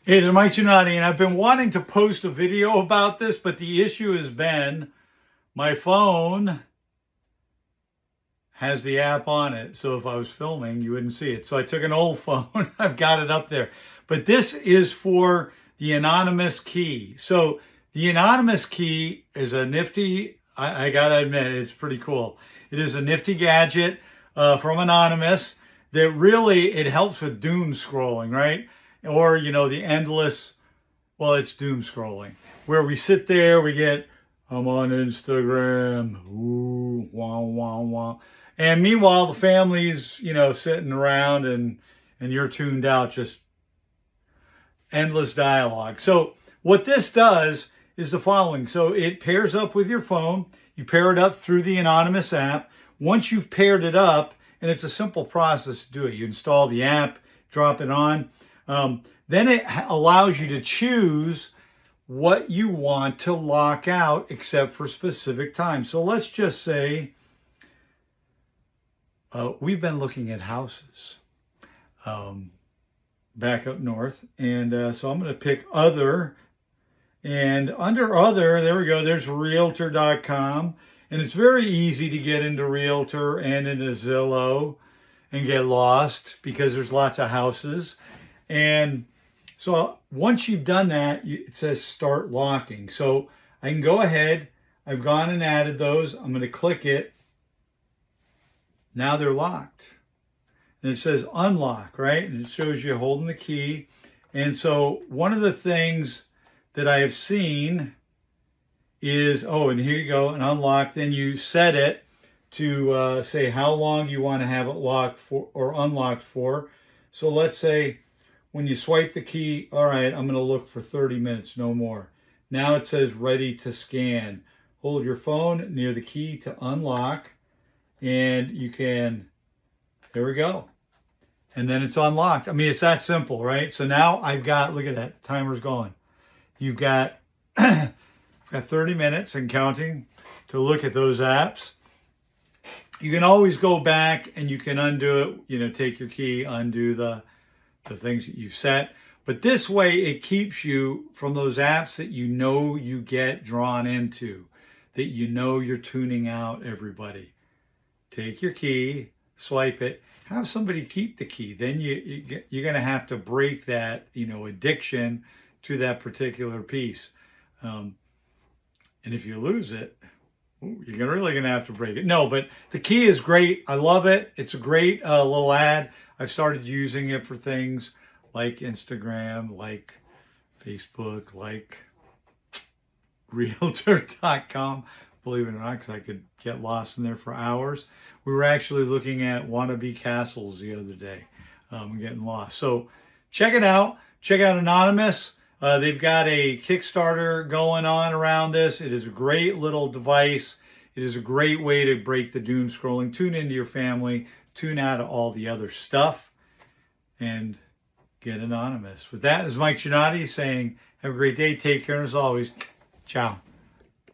Hey, there, Mike Giannotti, and I've been wanting to post a video about this, but the issue has been my phone has the app on it. So if I was filming, you wouldn't see it. So I took an old phone. I've got it up there. But this is for the anonymous key. So the anonymous key is a nifty, I got to admit, it's pretty cool. It is a nifty gadget from Anonymous that really, it helps with doom scrolling, right? Or, the endless, well, it's doom scrolling, where we sit there, we get, I'm on Instagram, ooh, wah, wah, wah. And meanwhile, the family's, sitting around and you're tuned out, just endless dialogue. So what this does is the following. So it pairs up with your phone. You pair it up through the Anonymous app. Once you've paired it up, and it's a simple process to do it, you install the app, drop it on. Then it allows you to choose what you want to lock out except for specific times. So let's just say we've been looking at houses back up north. And so I'm going to pick other. And under other, there we go, there's realtor.com. And it's very easy to get into Realtor and into Zillow and get lost because there's lots of houses. And so once you've done that, it says start locking. So I can go ahead. I've gone and added those. I'm going to click it. Now they're locked. And it says unlock, right? And it shows you holding the key. And so one of the things that I have seen is, and here you go, and unlock. Then you set it to say how long you want to have it locked for or unlocked for. So let's say when you swipe the key, all right, I'm going to look for 30 minutes, no more. Now it says ready to scan. Hold your phone near the key to unlock, and you can, there we go. And then it's unlocked. I mean, it's that simple, right? So now I've got, look at that, the timer's going. You've got, got 30 minutes and counting to look at those apps. You can always go back and you can undo it, take your key, undo the things that you've set. But this way it keeps you from those apps that you get drawn into, that you're tuning out everybody. Take your key, swipe it, have somebody keep the key. Then you're going to have to break that, addiction to that particular piece. And if you lose it, you're really going to have to break it. No, but the key is great. I love it. It's a great little ad. I've started using it for things like Instagram, like Facebook, like Realtor.com. Believe it or not, because I could get lost in there for hours. We were actually looking at wannabe castles the other day, getting lost. So check it out. Check out Anonymous. They've got a Kickstarter going on around this. It is a great little device. It is a great way to break the doom scrolling. Tune into your family. Tune out of all the other stuff. And get anonymous. With that, this is Mike Giannotti saying, have a great day. Take care. And as always, ciao.